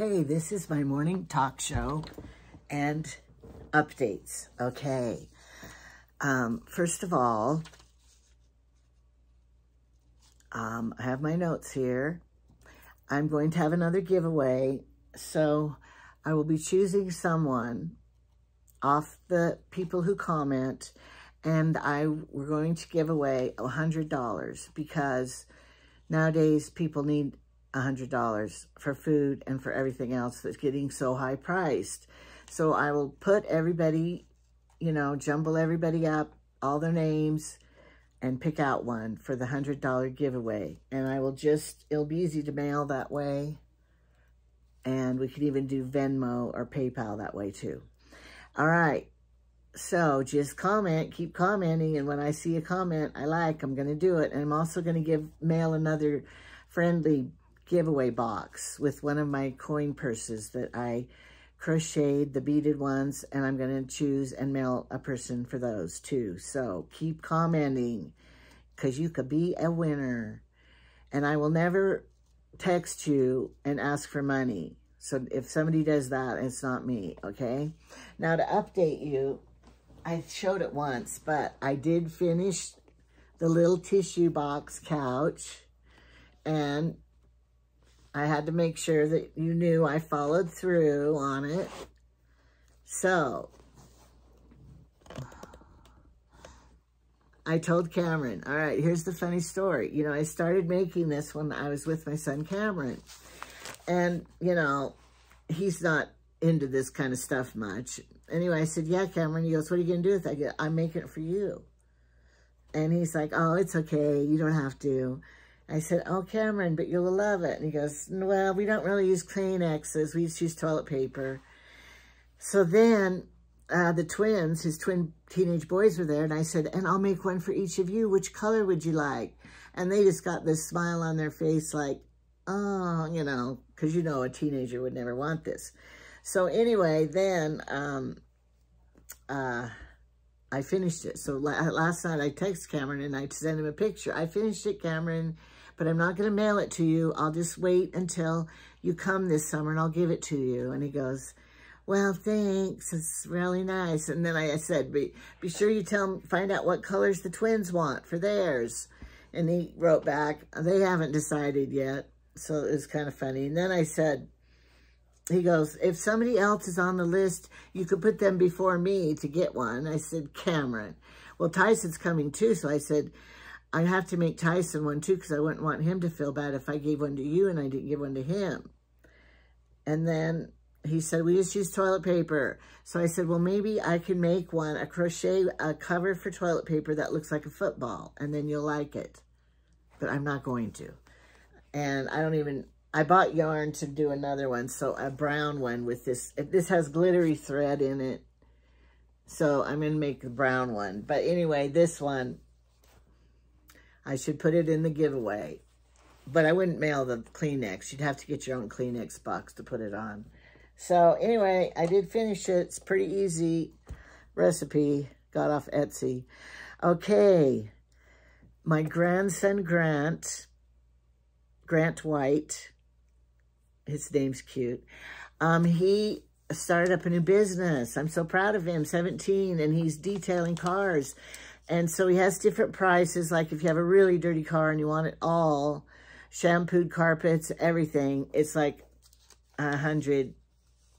Okay, this is my morning talk show and updates. Okay, first of all, I have my notes here. I'm going to have another giveaway, so I will be choosing someone off the people who comment, and we're going to give away $100 because nowadays people need $100 for food and for everything else that's getting so high priced. So I will put everybody, jumble everybody up, all their names, and pick out one for the $100 giveaway. And I will it'll be easy to mail that way. And we could even do Venmo or PayPal that way too. All right. So just comment, keep commenting. And when I see a comment I like, I'm going to do it. And I'm also going to mail another friendly giveaway box with one of my coin purses that I crocheted, the beaded ones, and I'm going to choose and mail a person for those too. So keep commenting because you could be a winner. And I will never text you and ask for money. So if somebody does that, it's not me, okay? Now to update you, I showed it once, but I did finish the little tissue box couch, and I had to make sure that you knew I followed through on it. So I told Cameron, all right, here's the funny story. I started making this when I was with my son Cameron. And, he's not into this kind of stuff much. Anyway, I said, yeah, Cameron. He goes, what are you going to do with it? I go, I'm making it for you. And he's like, oh, it's okay. You don't have to. I said, oh, Cameron, but you'll love it. And he goes, well, we don't really use Kleenexes. We just use toilet paper. So then the twins, his twin teenage boys were there. And I said, and I'll make one for each of you. Which color would you like? And they just got this smile on their face like, oh, because a teenager would never want this. So anyway, then I finished it. So last night I texted Cameron and I sent him a picture. I finished it, Cameron, but I'm not going to mail it to you. I'll just wait until you come this summer and I'll give it to you. And he goes, well, thanks. It's really nice. And then I said, be sure you find out what colors the twins want for theirs. And he wrote back, they haven't decided yet. So it was kind of funny. And then I said, he goes, if somebody else is on the list, you could put them before me to get one. I said, Cameron. Well, Tyson's coming too. So I said, I have to make Tyson one too because I wouldn't want him to feel bad if I gave one to you and I didn't give one to him. And then he said, we just use toilet paper. So I said, well, maybe I can make a cover for toilet paper that looks like a football and then you'll like it. But I'm not going to. And I bought yarn to do another one, so a brown one with this. This has glittery thread in it, so I'm going to make the brown one. But anyway, this one, I should put it in the giveaway. But I wouldn't mail the Kleenex. You'd have to get your own Kleenex box to put it on. So anyway, I did finish it. It's pretty easy recipe. Got off Etsy. Okay, my grandson Grant White, his name's cute. He started up a new business. I'm so proud of him, 17, and he's detailing cars. And so he has different prices, like if you have a really dirty car and you want it all, shampooed carpets, everything, it's like $150,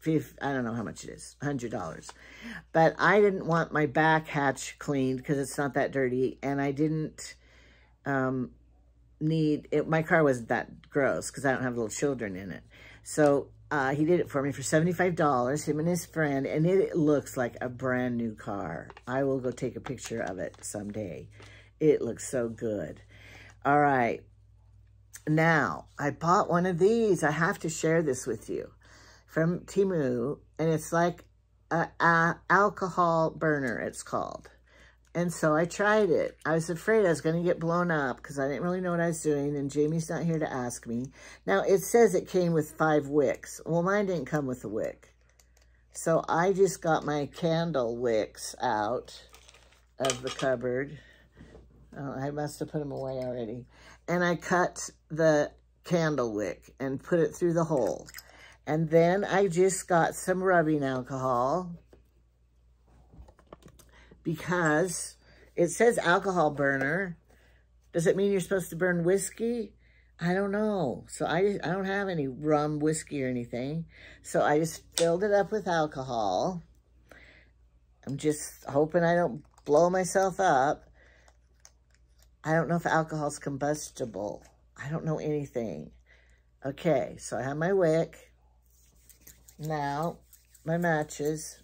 I don't know how much it is, $100. But I didn't want my back hatch cleaned because it's not that dirty, and I didn't my car wasn't that gross because I don't have little children in it. So he did it for me for $75, him and his friend, and it looks like a brand new car. I will go take a picture of it someday. It looks so good. All right. Now, I bought one of these. I have to share this with you from Temu, and it's like an alcohol burner, it's called. And so I tried it. I was afraid I was going to get blown up because I didn't really know what I was doing, and Jamie's not here to ask me. Now, it says it came with 5 wicks. Well, mine didn't come with a wick. So I just got my candle wicks out of the cupboard. Oh, I must have put them away already. And I cut the candle wick and put it through the hole. And then I just got some rubbing alcohol because it says alcohol burner. Does it mean you're supposed to burn whiskey? I don't know. So I don't have any rum, whiskey, or anything. So I just filled it up with alcohol. I'm just hoping I don't blow myself up. I don't know if alcohol's combustible. I don't know anything. Okay, so I have my wick. Now, my matches.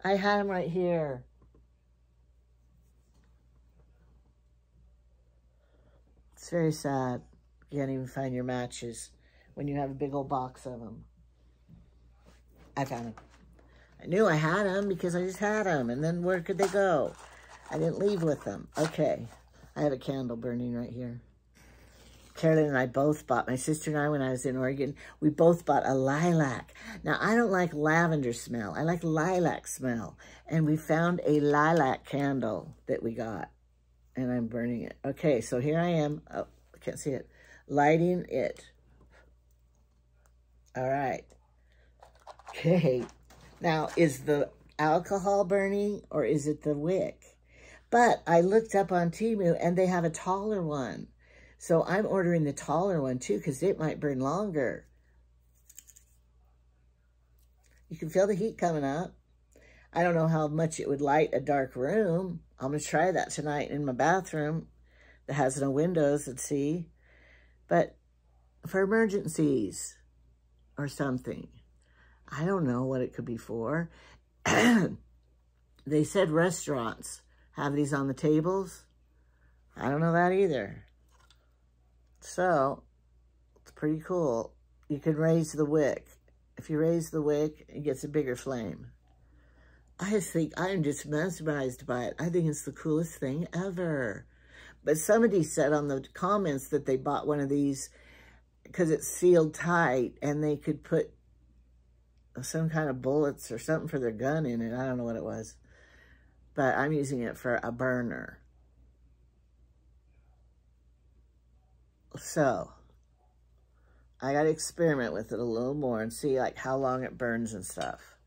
I had them right here. It's very sad. You can't even find your matches when you have a big old box of them. I found them. I knew I had them because I just had them. And then where could they go? I didn't leave with them. Okay. I have a candle burning right here. Carolyn and I both bought, my sister and I, when I was in Oregon, we both bought a lilac. Now, I don't like lavender smell. I like lilac smell. And we found a lilac candle that we got. And I'm burning it. Okay, so here I am. Oh, I can't see it. Lighting it. All right. Okay. Now, is the alcohol burning or is it the wick? But I looked up on Temu and they have a taller one. So I'm ordering the taller one too because it might burn longer. You can feel the heat coming up. I don't know how much it would light a dark room. I'm going to try that tonight in my bathroom that has no windows and see. But for emergencies or something, I don't know what it could be for. They said restaurants have these on the tables. I don't know that either. So, it's pretty cool. You can raise the wick. If you raise the wick, it gets a bigger flame. I think I'm just mesmerized by it. I think it's the coolest thing ever. But somebody said on the comments that they bought one of these because it's sealed tight and they could put some kind of bullets or something for their gun in it. I don't know what it was. But I'm using it for a burner. So, I got to experiment with it a little more and see like how long it burns and stuff.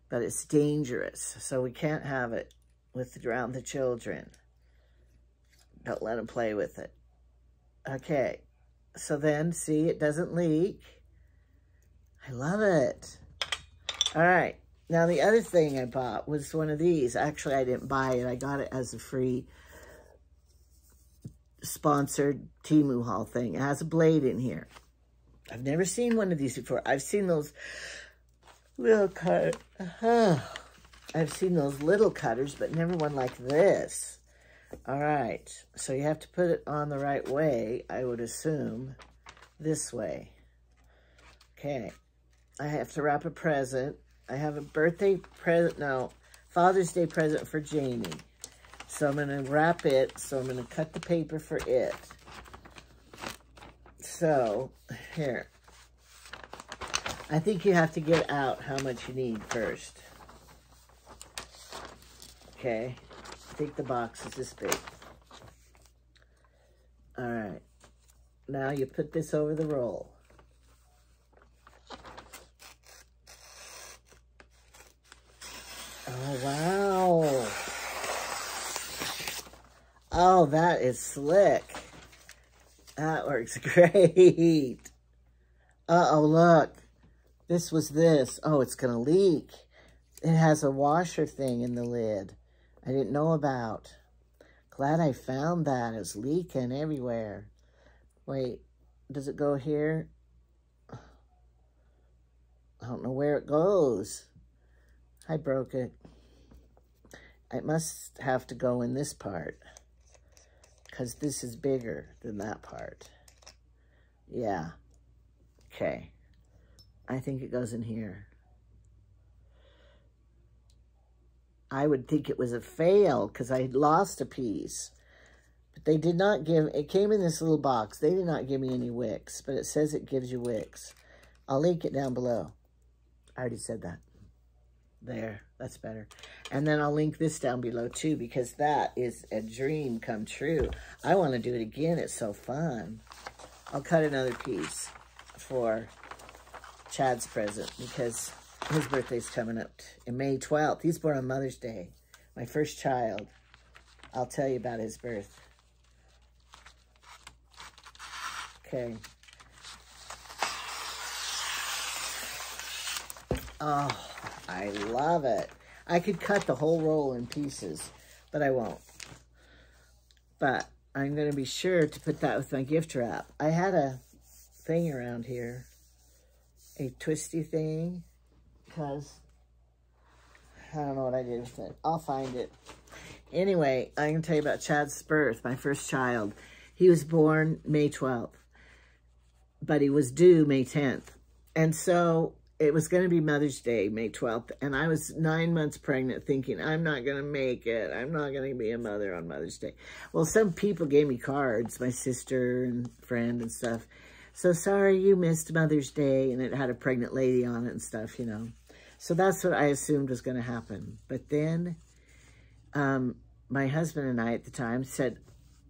But it's dangerous, so we can't have it around the children. Don't let them play with it. Okay, so then, see, it doesn't leak. I love it. All right, now the other thing I bought was one of these. Actually, I didn't buy it. I got it as a free sponsored Temu haul thing. It has a blade in here. I've never seen one of these before. I've seen those little cut. I've seen those little cutters, but never one like this. All right, so you have to put it on the right way, I would assume, this way. Okay, I have to wrap a present. I have a birthday present, no, Father's Day present for Jamie. So I'm going to wrap it, so I'm going to cut the paper for it. So, here. I think you have to get out how much you need first. Okay. I think the box is this big. All right. Now you put this over the roll. Oh, wow. Oh, that is slick. That works great. Uh-oh, look. This was this. Oh, it's going to leak. It has a washer thing in the lid I didn't know about. Glad I found that. It's leaking everywhere. Wait, does it go here? I don't know where it goes. I broke it. It must have to go in this part, because this is bigger than that part. Yeah. Okay. I think it goes in here. I would think it was a fail because I lost a piece. But they did not give, it came in this little box. They did not give me any wicks, but it says it gives you wicks. I'll link it down below. I already said that. There, that's better. And then I'll link this down below too, because that is a dream come true. I want to do it again. It's so fun. I'll cut another piece for Chad's present because his birthday's coming up in May 12th. He's born on Mother's Day. My first child. I'll tell you about his birth. Okay. Oh, I love it. I could cut the whole roll in pieces, but I won't. But I'm going to be sure to put that with my gift wrap. I had a thing around here, a twisty thing, because I don't know what I did with it. I'll find it. Anyway, I'm going to tell you about Chad's birth, my first child. He was born May 12th, but he was due May 10th. And so it was going to be Mother's Day, May 12th, and I was 9 months pregnant thinking, I'm not going to make it. I'm not going to be a mother on Mother's Day. Well, some people gave me cards, my sister and friend and stuff. So sorry you missed Mother's Day, and it had a pregnant lady on it and stuff, you know. So that's what I assumed was going to happen. But then my husband and I at the time said,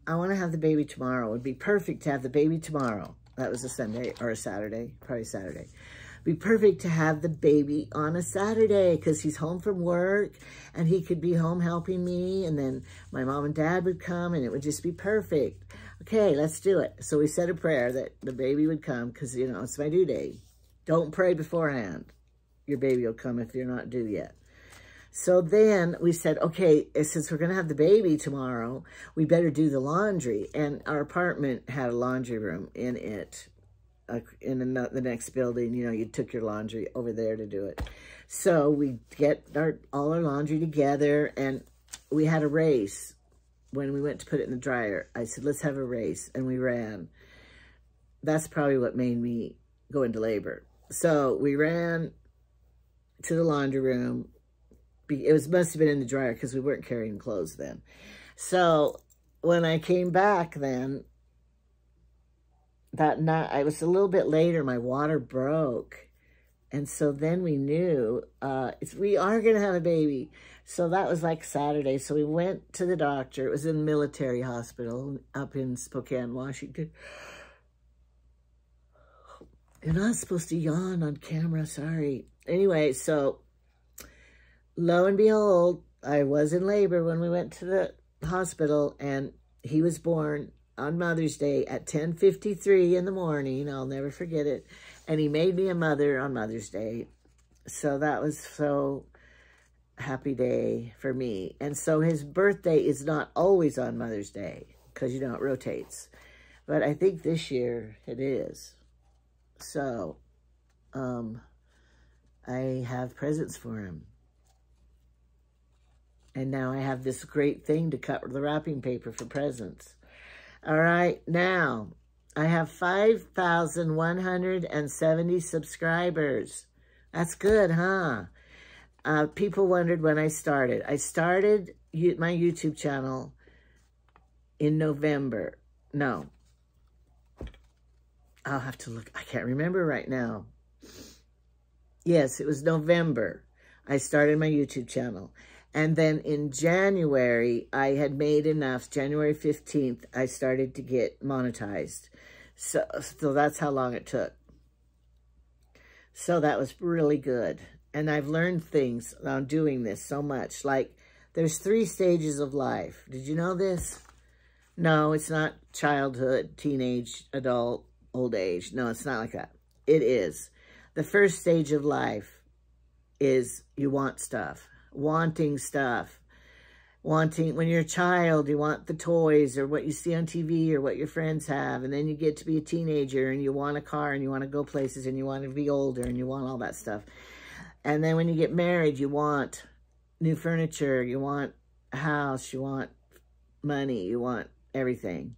I want to have the baby tomorrow. It would be perfect to have the baby tomorrow. That was a Sunday or a Saturday, probably Saturday. Be perfect to have the baby on a Saturday because he's home from work and he could be home helping me, and then my mom and dad would come and it would just be perfect. Okay, let's do it. So we said a prayer that the baby would come because, you know, it's my due date. Don't pray beforehand. Your baby will come if you're not due yet. So then we said, okay, since we're going to have the baby tomorrow, we better do the laundry. And our apartment had a laundry room in it. In the next building, you know, you took your laundry over there to do it. So we get all our laundry together, and we had a race when we went to put it in the dryer. I said, let's have a race, and we ran. That's probably what made me go into labor. So we ran to the laundry room. It must have been in the dryer because we weren't carrying clothes then. So when I came back then, that night, I was a little bit later, my water broke. And so then we knew we are going to have a baby. So that was like Saturday. So we went to the doctor. It was in a military hospital up in Spokane, Washington. You're not supposed to yawn on camera, sorry. Anyway, so lo and behold, I was in labor when we went to the hospital, and he was born on Mother's Day at 10:53 in the morning. I'll never forget it. And he made me a mother on Mother's Day. So that was so happy day for me. And so his birthday is not always on Mother's Day because, you know, it rotates. But I think this year it is. So I have presents for him. And now I have this great thing to cut the wrapping paper for presents. All right, now I have 5,170 subscribers. That's good, huh? People wondered when I started. I started my YouTube channel in November. No, I'll have to look. I can't remember right now. Yes, it was November. I started my YouTube channel. And then in January, I had made enough. January 15th, I started to get monetized. So that's how long it took. So that was really good. And I've learned things on doing this so much. Like, there's 3 stages of life. Did you know this? No, it's not childhood, teenage, adult, old age. No, it's not like that. It is. The first stage of life is you want stuff. Wanting stuff. When you're a child, you want the toys or what you see on TV or what your friends have. And then you get to be a teenager and you want a car and you want to go places and you want to be older and you want all that stuff. And then when you get married, you want new furniture, you want a house, you want money, you want everything.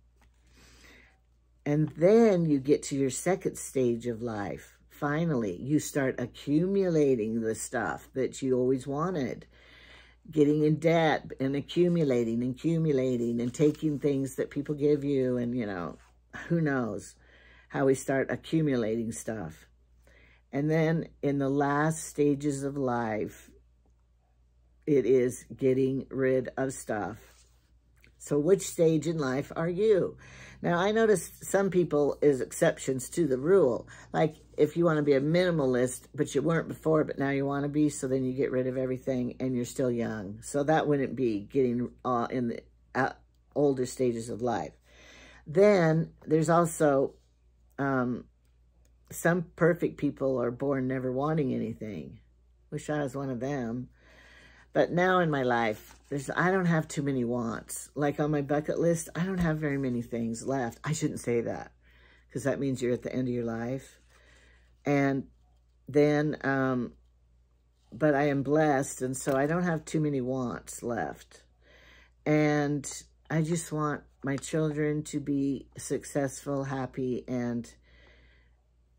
And then you get to your second stage of life. Finally, you start accumulating the stuff that you always wanted. Getting in debt and accumulating and taking things that people give you, and, you know, who knows how we start accumulating stuff. And then in the last stages of life, it is getting rid of stuff. So which stage in life are you? Now, I noticed some people is exceptions to the rule. Like, if you want to be a minimalist, but you weren't before, but now you want to be, so then you get rid of everything and you're still young. So that wouldn't be getting in the older stages of life. Then there's also some perfect people are born never wanting anything. Wish I was one of them. But now in my life, I don't have too many wants. Like on my bucket list, I don't have very many things left. I shouldn't say that, because that means you're at the end of your life. And then, but I am blessed, and so I don't have too many wants left. And I just want my children to be successful, happy, and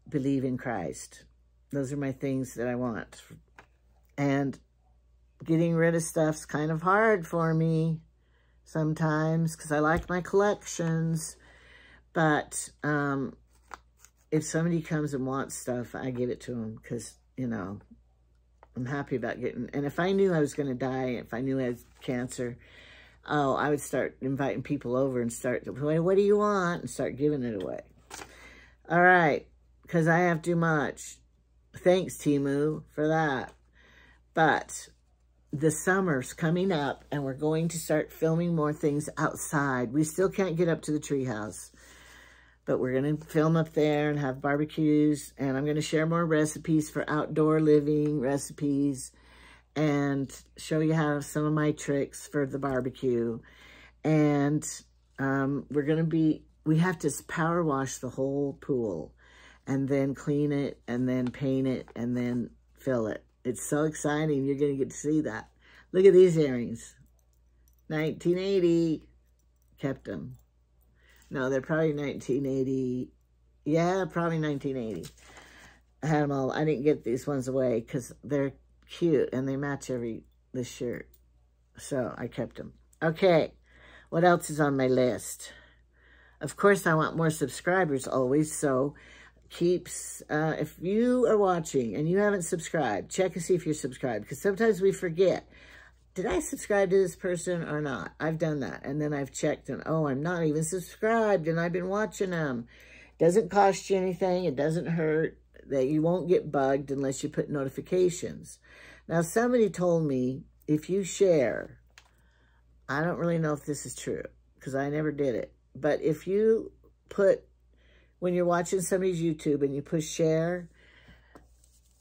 believe in Christ. Those are my things that I want. And getting rid of stuff's kind of hard for me sometimes because I like my collections. But if somebody comes and wants stuff, I give it to them because, you know, I'm happy about getting... And if I knew I was going to die, if I knew I had cancer, oh, I would start inviting people over and start, what do you want? And start giving it away. All right, because I have too much. Thanks, Temu, for that. But the summer's coming up, and we're going to start filming more things outside. We still can't get up to the treehouse, but we're going to film up there and have barbecues, and I'm going to share more recipes for outdoor living recipes and show you how some of my tricks for the barbecue. And we have to power wash the whole pool and then clean it and then paint it and then fill it. It's so exciting. You're going to get to see that. Look at these earrings. 1980. Kept them. No, they're probably 1980. Yeah, probably 1980. I had them all. I didn't get these ones away because they're cute and they match this shirt. So I kept them. Okay. What else is on my list? Of course, I want more subscribers always. So if you are watching and you haven't subscribed, check and see if you're subscribed, because sometimes we forget, did I subscribe to this person or not? I've done that, and then I've checked and, oh, I'm not even subscribed, and I've been watching them. Doesn't cost you anything. It doesn't hurt. That you won't get bugged unless you put notifications. Now, somebody told me if you share, I don't really know if this is true because I never did it, but if you put, when you're watching somebody's YouTube and you push share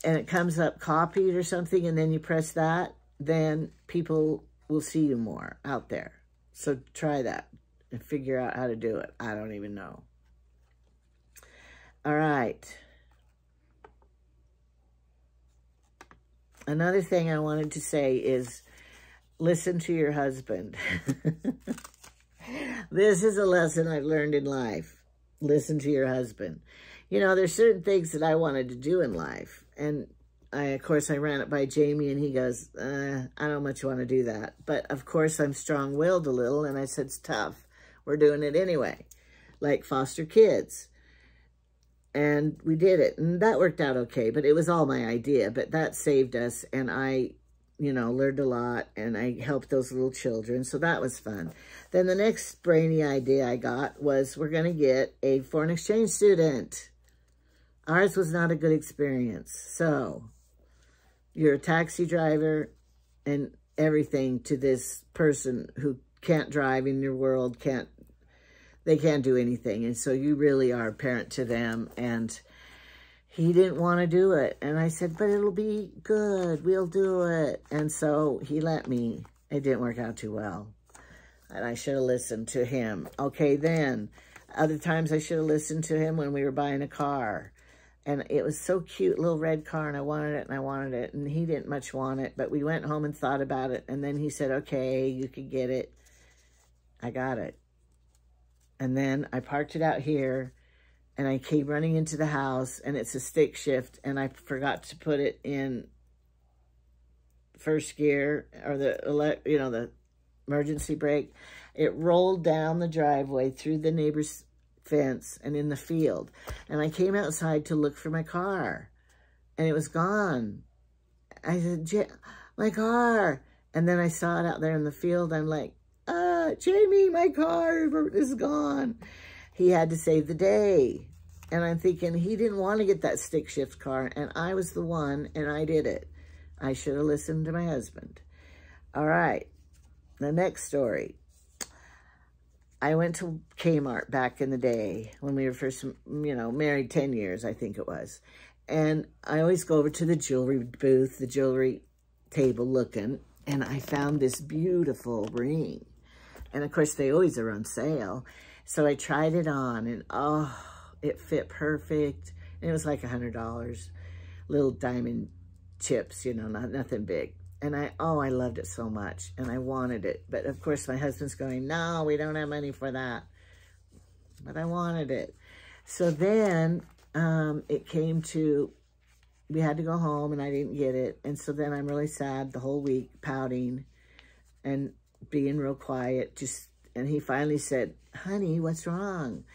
and it comes up copied or something and then you press that, then people will see you more out there. So try that and figure out how to do it. I don't even know. All right. Another thing I wanted to say is listen to your husband. This is a lesson I've learned in life. Listen to your husband. You know, there's certain things that I wanted to do in life. And of course, I ran it by Jamie and he goes, I don't much want to do that. But of course, I'm strong-willed a little. And I said, it's tough. We're doing it anyway. Like foster kids. And we did it. And that worked out okay. But it was all my idea. But that saved us. And I, you know, learned a lot. And I helped those little children. So that was fun. Then the next brainy idea I got was we're going to get a foreign exchange student. Ours was not a good experience. So you're a taxi driver and everything to this person who can't drive in your world, they can't do anything. And so you really are a parent to them. And he didn't want to do it. And I said, but it'll be good. We'll do it. And so he let me. It didn't work out too well. And I should have listened to him. Okay, then. Other times I should have listened to him when we were buying a car. And it was so cute, little red car, and I wanted it, and I wanted it. And he didn't much want it, but we went home and thought about it. And then he said, okay, you can get it. I got it. And then I parked it out here, and I came running into the house, and it's a stick shift, and I forgot to put it in first gear, or the emergency brake. It rolled down the driveway through the neighbor's fence and in the field. And I came outside to look for my car, and it was gone. I said, my car. And then I saw it out there in the field. I'm like, Jamie, my car is gone. he had to save the day. And I'm thinking, he didn't want to get that stick shift car, and I was the one, and I did it. I should have listened to my husband. All right, the next story. I went to Kmart back in the day when we were first, married 10 years, I think it was. And I always go over to the jewelry booth, the jewelry table looking, and I found this beautiful ring. And of course, they always are on sale. So I tried it on, and oh, it fit perfect. And it was like $100, little diamond chips, nothing big. And I loved it so much, and I wanted it. But of course, my husband's going, no, we don't have money for that. But I wanted it. So then it came to, we had to go home, and I didn't get it. And so then I'm really sad the whole week, pouting and being real quiet. And he finally said, honey, what's wrong?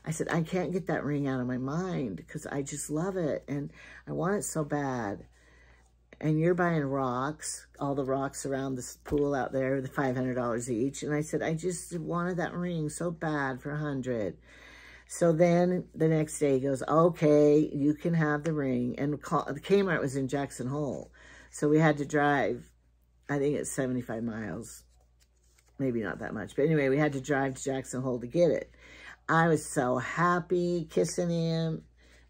I said, I can't get that ring out of my mind because I just love it, and I want it so bad. And you're buying rocks, all the rocks around this pool out there, the $500 each. And I said, I just wanted that ring so bad for $100. So then the next day he goes, okay, you can have the ring. And the Kmart was in Jackson Hole. So we had to drive, I think it's 75 miles. Maybe not that much. But anyway, we had to drive to Jackson Hole to get it. I was so happy, kissing him.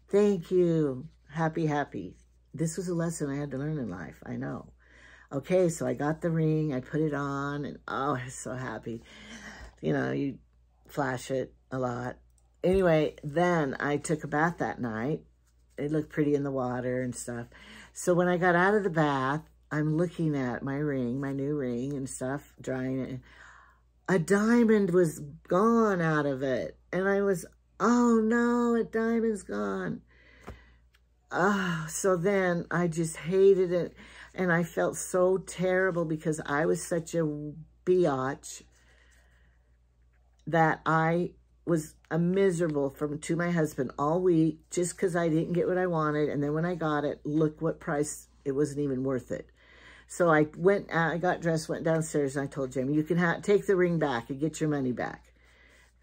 Thank you. Happy, happy. This was a lesson I had to learn in life, I know. Okay, so I got the ring, I put it on, and oh, I was so happy. You flash it a lot. Anyway, then I took a bath that night. It looked pretty in the water and stuff. So when I got out of the bath, I'm looking at my ring, my new ring and stuff, drying it. A diamond was gone out of it. And I was, oh no, a diamond's gone. So then I just hated it, and I felt so terrible because I was such a biatch that I was miserable to my husband all week just because I didn't get what I wanted. And then when I got it, look what price, it wasn't even worth it. So I got dressed, went downstairs, and I told Jamie, you can take the ring back and get your money back.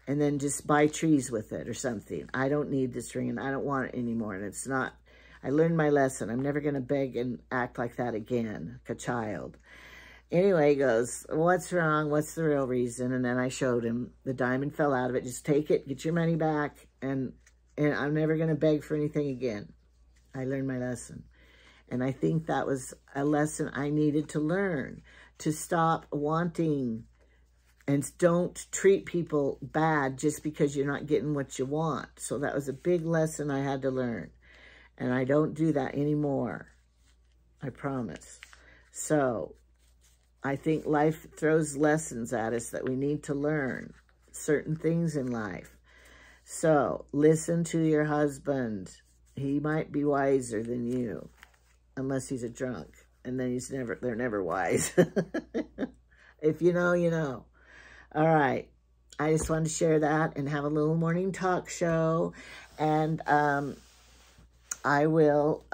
And then just buy trees with it or something. I don't need this ring, and I don't want it anymore. And it's not, I learned my lesson. I'm never going to beg and act like that again, like a child. Anyway, he goes, what's wrong? What's the real reason? And then I showed him the diamond fell out of it. Just take it, get your money back, and I'm never going to beg for anything again. I learned my lesson. And I think that was a lesson I needed to learn, to stop wanting and don't treat people bad just because you're not getting what you want. So that was a big lesson I had to learn. And I don't do that anymore. I promise. So I think life throws lessons at us that we need to learn. Certain things in life. So listen to your husband. He might be wiser than you. Unless he's a drunk. And then they're never wise. If you know, you know. All right. I just wanted to share that and have a little morning talk show. And I will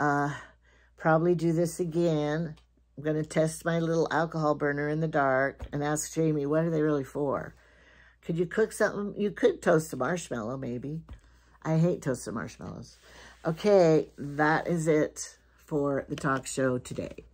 probably do this again. I'm going to test my little alcohol burner in the dark and ask Jamie, what are they really for? Could you cook something? You could toast a marshmallow, maybe. I hate toasted marshmallows. Okay, that is it for the talk show today.